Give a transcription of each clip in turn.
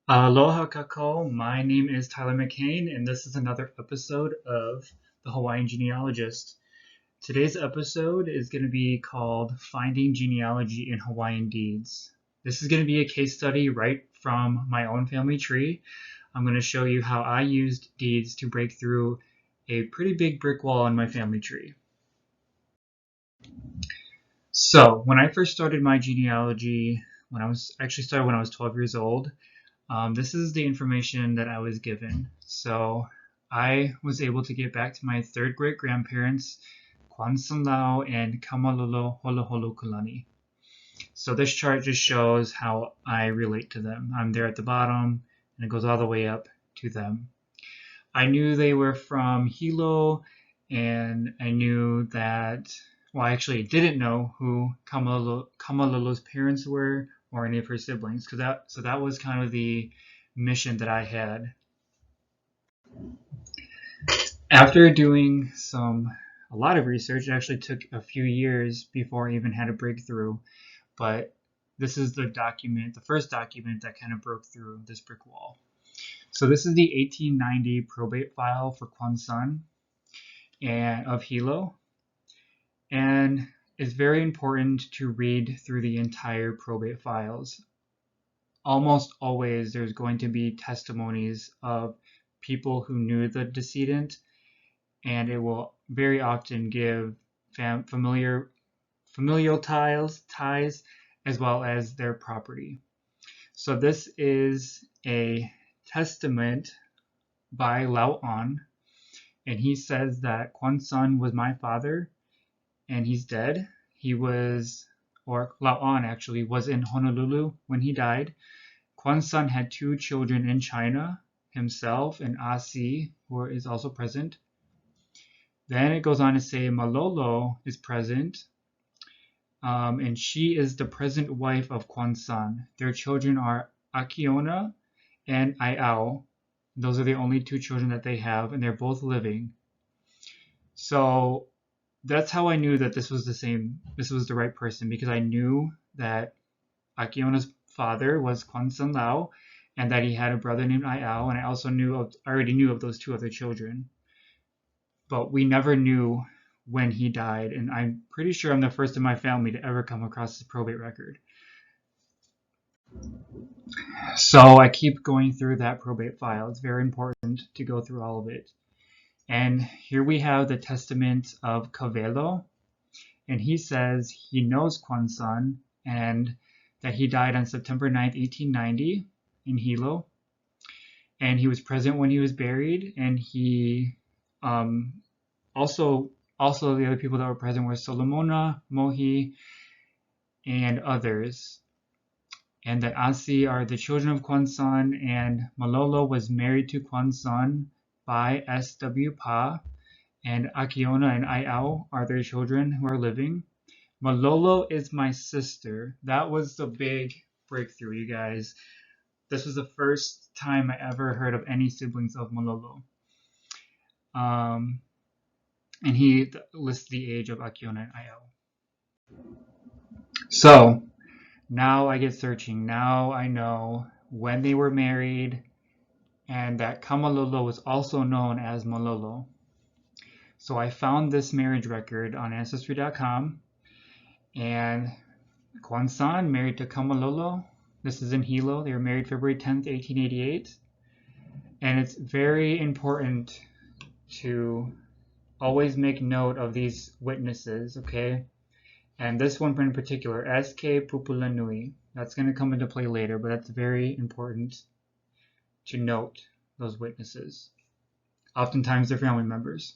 Aloha kako, my name is Tyler McCain, and this is another episode of the Hawaiian Genealogist. Today's episode is going to be called Finding Genealogy in Hawaiian Deeds. This is going to be a case study right from my own family tree. I'm going to show you how I used deeds to break through a pretty big brick wall in my family tree. So, when I first started my genealogy, when I was 12 years old, this is the information that I was given. So I was able to get back to my third great grandparents, Kwansan and Kamalolo Holoholo Kulani. So this chart just shows how I relate to them. I'm there at the bottom, and it goes all the way up to them. I knew they were from Hilo, and I knew that, well, I actually didn't know who Kamalolo's parents were or any of her siblings, so that was kind of the mission that I had. After doing a lot of research, it actually took a few years before I even had a breakthrough, but this is the first document that kind of broke through this brick wall. So this is the 1890 probate file for Kwansan and of Hilo, and it's very important to read through the entire probate files. Almost always there's going to be testimonies of people who knew the decedent, and it will very often give familial ties as well as their property. So this is a testament by Lau'an, and he says that Kwansan was my father, and he's dead. Lau'an actually was in Honolulu when he died. Kwansan had two children in China, himself and Asi, who is also present. Then it goes on to say Malolo is present, and she is the present wife of Kwansan. Their children are Akiona and Aiao. Those are the only two children that they have, and they're both living. So that's how I knew that this was the right person, because I knew that Akiona's father was Kwansan Lao, and that he had a brother named Aiao, and I already knew of those two other children. But we never knew when he died, and I'm pretty sure I'm the first in my family to ever come across his probate record. So I keep going through that probate file. It's very important to go through all of it. And here we have the testament of Kavelo, and he says he knows Kwansan and that he died on September 9th, 1890 in Hilo, and he was present when he was buried, and he also the other people that were present were Solomona, Mohi, and others. And that Asi are the children of Kwansan, and Malolo was married to Kwansan by S.W. Pa, and Akiona and Aiao are their children who are living. Malolo is my sister. That was the big breakthrough, you guys. This was the first time I ever heard of any siblings of Malolo. And he lists the age of Akiona and Aiao. So now I get searching. Now I know when they were married, and that Kamalolo was also known as Malolo. So I found this marriage record on ancestry.com, and Kwansan married to Kamalolo. This is in Hilo. They were married February 10th, 1888. And it's very important to always make note of these witnesses, okay? And this one in particular, S.K. Pupulanui. That's going to come into play later, but that's very important to note those witnesses. Oftentimes they're family members.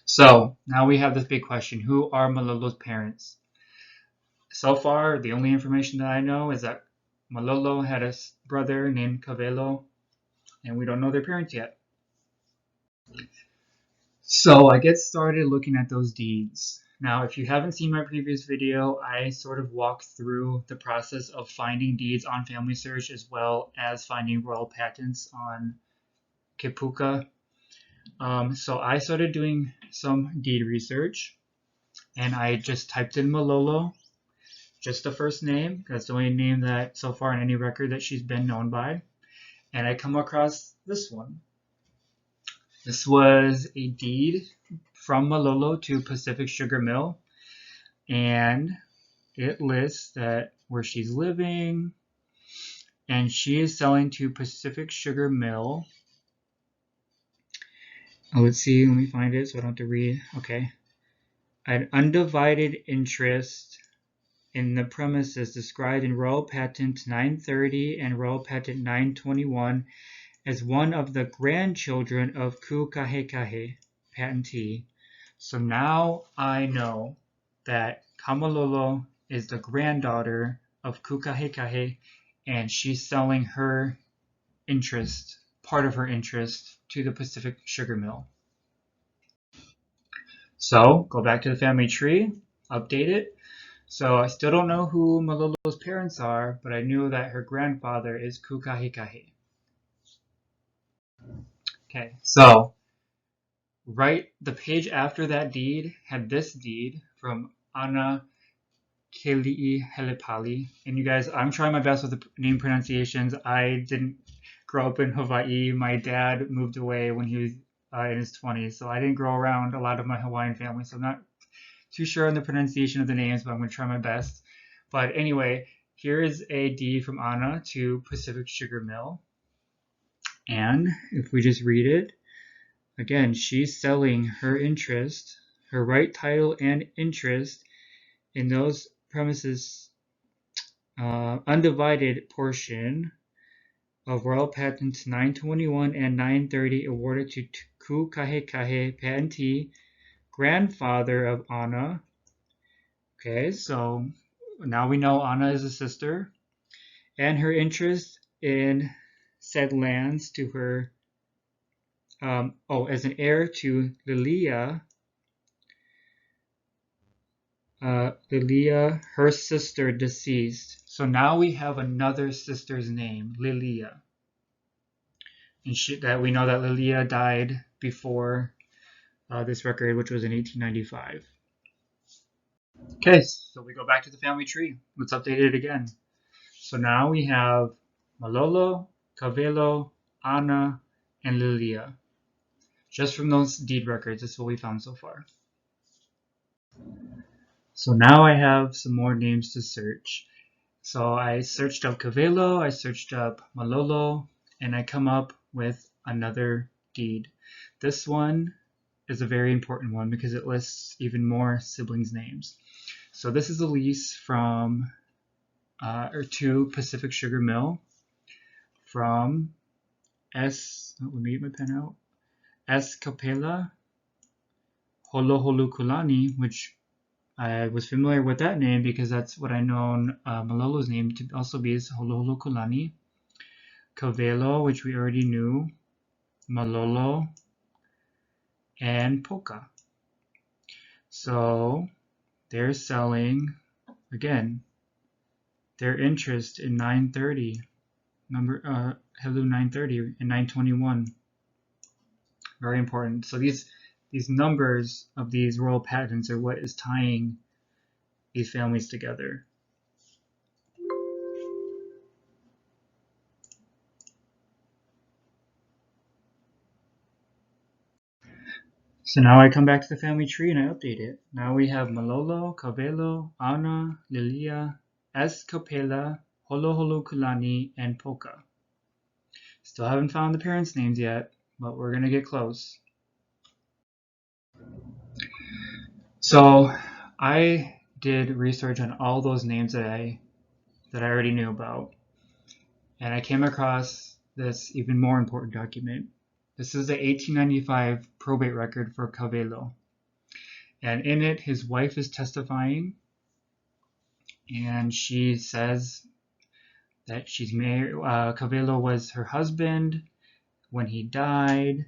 So now we have this big question. Who are Malolo's parents? So far, the only information that I know is that Malolo had a brother named Kavelo, and we don't know their parents yet. So I get started looking at those deeds. Now, if you haven't seen my previous video, I sort of walk through the process of finding deeds on Family Search as well as finding royal patents on Kepuka. So I started doing some deed research, and I just typed in Malolo, just the first name. That's the only name that so far in any record that she's been known by. And I come across this one. This was a deed from Malolo to Pacific Sugar Mill, and it lists that where she's living, and she is selling to Pacific Sugar Mill. Oh, let's see, let me find it so I don't have to read. Okay. An undivided interest in the premises described in Royal Patent 930 and Royal Patent 921 as one of the grandchildren of Kukahekahe, patentee. So now I know that Kamalolo is the granddaughter of Kukahekahe, and she's selling her interest, part of her interest, to the Pacific Sugar Mill. So go back to the family tree, update it. So I still don't know who Malolo's parents are, but I knew that her grandfather is Kukahekahe. Okay, so right, the page after that deed had this deed from Ana Keli'i Helepali. And you guys, I'm trying my best with the name pronunciations. I didn't grow up in Hawaii. My dad moved away when he was in his 20s, so I didn't grow around a lot of my Hawaiian family, so I'm not too sure on the pronunciation of the names, but I'm going to try my best. But anyway, here is a deed from Ana to Pacific Sugar Mill. And if we just read it, again, she's selling her interest, her right title and interest in those premises, undivided portion of Royal Patents 921 and 930 awarded to Kukahekahe, patentee, grandfather of Ana. Okay, so now we know Ana is a sister, and her interest in said lands to her, as an heir to Lilia, her sister, deceased. So now we have another sister's name, Lilia. And that we know that Lilia died before this record, which was in 1895. Okay, so we go back to the family tree. Let's update it again. So now we have Malolo, Kavelo, Ana, and Lilia. Just from those deed records, that's what we found so far. So now I have some more names to search. So I searched up Kavelo, I searched up Malolo, and I come up with another deed. This one is a very important one because it lists even more siblings' names. So this is a lease from to Pacific Sugar Mill from let me get my pen out, S. Kapela Holoholukulani, which I was familiar with that name because that's what I known Malolo's name to also be, is Holoholukulani. Kavelo, which we already knew, Malolo, and Poka. So they're selling, again, their interest in 930, Helu 930 and 921. Very important. So these numbers of these royal patents are what is tying these families together. So now I come back to the family tree and I update it. Now we have Malolo, Kavelo, Ana, Lilia, S. Kapela, Holoholukulani, and Poka. Still haven't found the parents' names yet, but we're going to get close. So I did research on all those names that I already knew about, and I came across this even more important document. This is the 1895 probate record for Kavelo, and in it his wife is testifying, and she says that she's married. Kavelo was her husband when he died,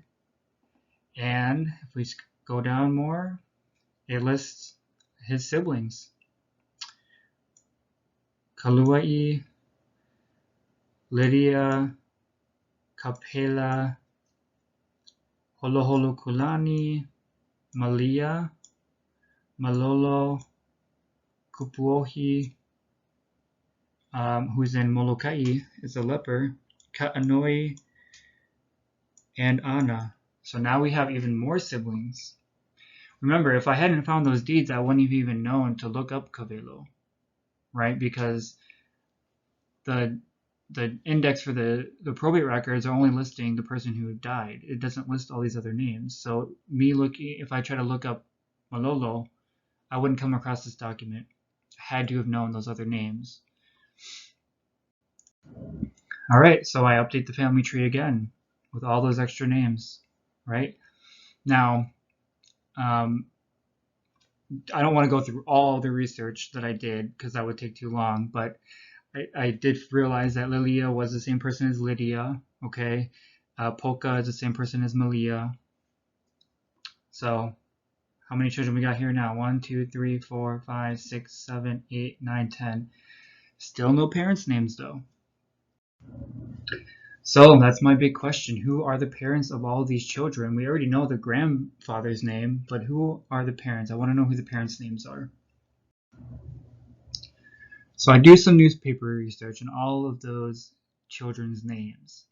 and if we go down more, it lists his siblings: Kaluai, Lydia, Kapela, Holoholukulani, Malia, Malolo, Kupuohi, who's in Molokai, is a leper, Ka'anoi, and Ana. So now we have even more siblings. Remember, if I hadn't found those deeds, I wouldn't have even known to look up Kavelo, right? Because the index for the probate records are only listing the person who died. It doesn't list all these other names. So if I try to look up Malolo, I wouldn't come across this document. I had to have known those other names. All right, so I update the family tree again with all those extra names, right? Now, I don't want to go through all the research that I did because that would take too long, but I did realize that Lilia was the same person as Lydia, okay? Polka is the same person as Malia. So how many children we got here now? 1, 2, 3, 4, 5, 6, 7, 8, 9, 10. Still no parents' names though. So that's my big question. Who are the parents of all of these children? We already know the grandfather's name, but who are the parents? I want to know who the parents' names are. So I do some newspaper research on all of those children's names.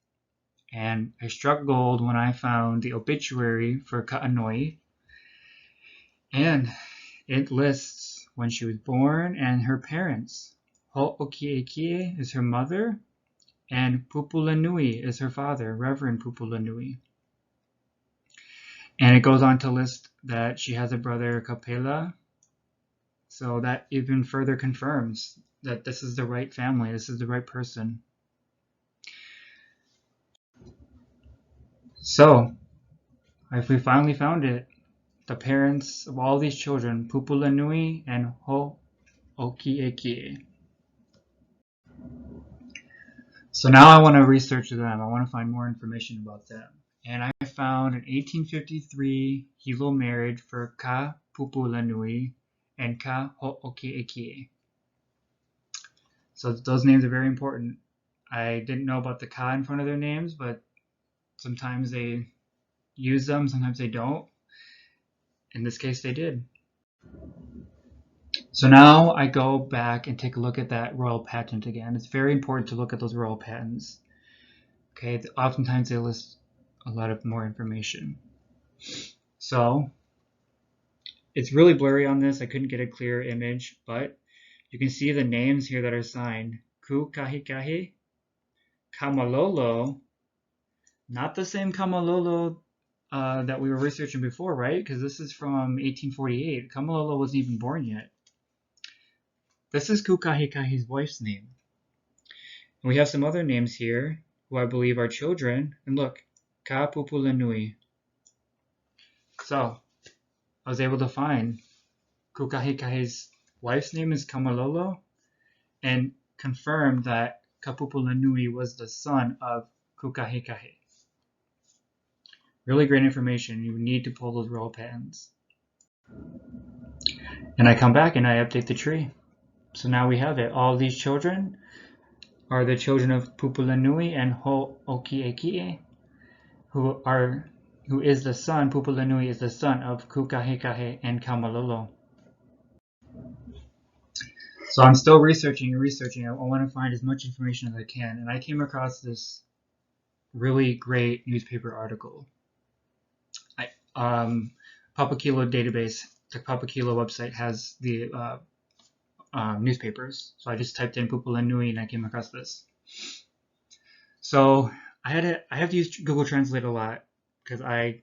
And I struck gold when I found the obituary for Ka'anoi. And it lists when she was born and her parents. Ho'okiekie is her mother, and Pupulanui is her father, Reverend Pupulanui. And it goes on to list that she has a brother, Kapela. So that even further confirms that this is the right family, this is the right person. So, if we finally found it, the parents of all these children, Pupulanui and Ho'okiekie. So now I want to research them. I want to find more information about them. And I found an 1853 Hilo marriage for Ka Pupulanui and Ka Ho'okiekie. So those names are very important. I didn't know about the Ka in front of their names, but sometimes they use them, sometimes they don't. In this case, they did. So now I go back and take a look at that royal patent again. It's very important to look at those royal patents. Okay, oftentimes they list a lot of more information. So it's really blurry on this. I couldn't get a clear image, but you can see the names here that are signed. Ku Kahikahi, Kamalolo, not the same Kamalolo that we were researching before, right? Because this is from 1848. Kamalolo wasn't even born yet. This is Ku Kahikahi's wife's name. And we have some other names here who I believe are children. And look, Ka Pupulanui. So I was able to find Ku Kahikahi's wife's name is Kamalolo and confirmed that Kapupulanui was the son of Ku Kahikahi. Really great information. You need to pull those royal patents. And I come back and I update the tree. So now we have it. All these children are the children of Pupulanui and Ho'okiekie, who is the son, Pupulanui is the son of Ku Kahikahi and Kamalolo. So I'm still researching and researching. I want to find as much information as I can. And I came across this really great newspaper article. Papakilo database, the Papakilo website has the newspapers. So I just typed in Pupulanui and I came across this. So I have to use Google Translate a lot because I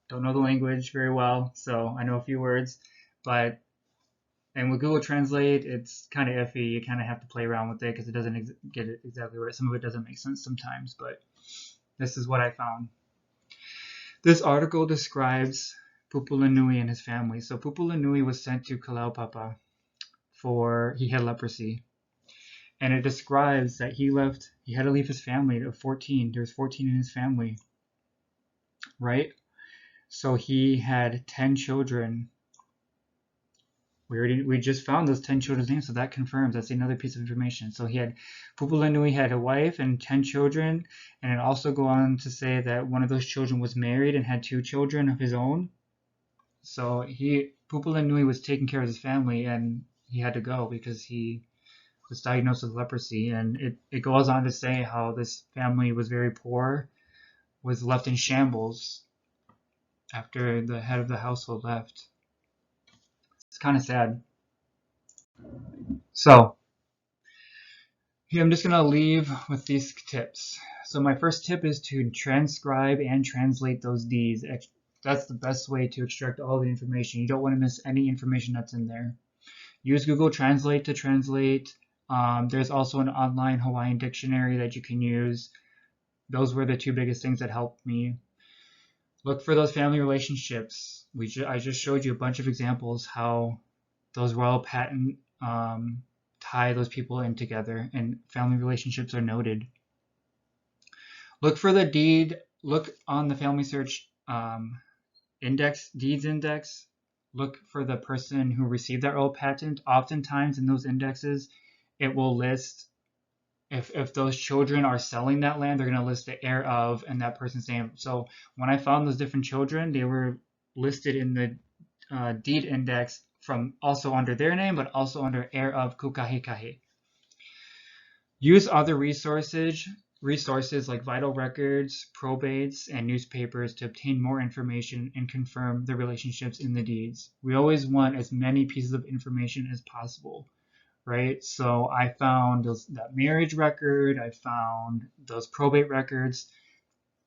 don't know the language very well. So I know a few words, and with Google Translate, it's kind of iffy. You kind of have to play around with it because it doesn't get it exactly right. Some of it doesn't make sense sometimes, but this is what I found. This article describes Pupulanui and his family. So Pupulanui was sent to Kalaupapa he had leprosy. And it describes that he had to leave his family of 14. There's 14 in his family, right? So he had 10 children. We just found those 10 children's names, so that confirms. That's another piece of information. So Pupulanui had a wife and 10 children, and it also go on to say that one of those children was married and had 2 children of his own. So Pupulanui was taking care of his family, and he had to go because he was diagnosed with leprosy, and it goes on to say how this family was very poor, was left in shambles after the head of the household left. It's kind of sad. So here I'm just going to leave with these tips. So my first tip is to transcribe and translate those deeds. That's the best way to extract all the information. You don't want to miss any information that's in there. Use Google Translate to translate. There's also an online Hawaiian dictionary that you can use. Those were the two biggest things that helped me. Look for those family relationships. I just showed you a bunch of examples how those royal patent tie those people in together, and family relationships are noted. Look for the deed. Look on the family search deeds index. Look for the person who received that royal patent. Oftentimes in those indexes, it will list if those children are selling that land, they're going to list the heir of and that person's name. So when I found those different children, they were listed in the deed index from also under their name, but also under heir of kukahikahi. Use other resources like vital records, probates, and newspapers to obtain more information and confirm the relationships in the deeds. We always want as many pieces of information as possible, right? So I found that marriage record, I found those probate records.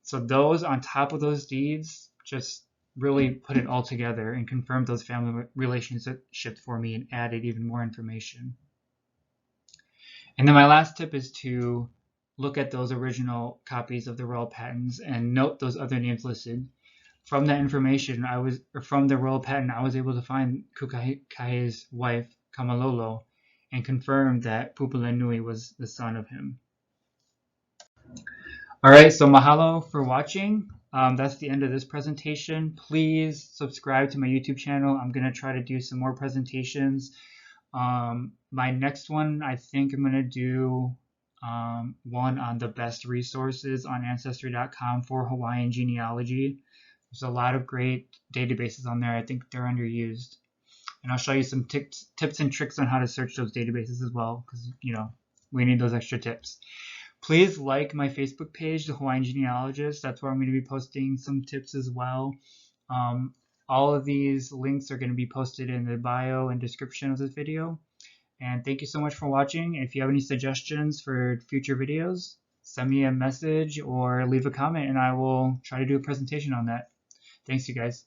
So those on top of those deeds just really put it all together and confirmed those family relationships for me and added even more information. And then my last tip is to look at those original copies of the royal patents and note those other names listed. From that information, from the royal patent, I was able to find Kukahikahi's wife, Kamalolo, and confirm that Pupulenui was the son of him. All right, so mahalo for watching. That's the end of this presentation. Please subscribe to my YouTube channel. I'm going to try to do some more presentations. My next one, I think I'm going to do one on the best resources on ancestry.com for Hawaiian genealogy. There's a lot of great databases on there. I think they're underused. And I'll show you some tips and tricks on how to search those databases as well, because, we need those extra tips. Please like my Facebook page, the Hawaiian Genealogist. That's where I'm going to be posting some tips as well. All of these links are going to be posted in the bio and description of this video. And thank you so much for watching. If you have any suggestions for future videos, send me a message or leave a comment and I will try to do a presentation on that. Thanks, you guys.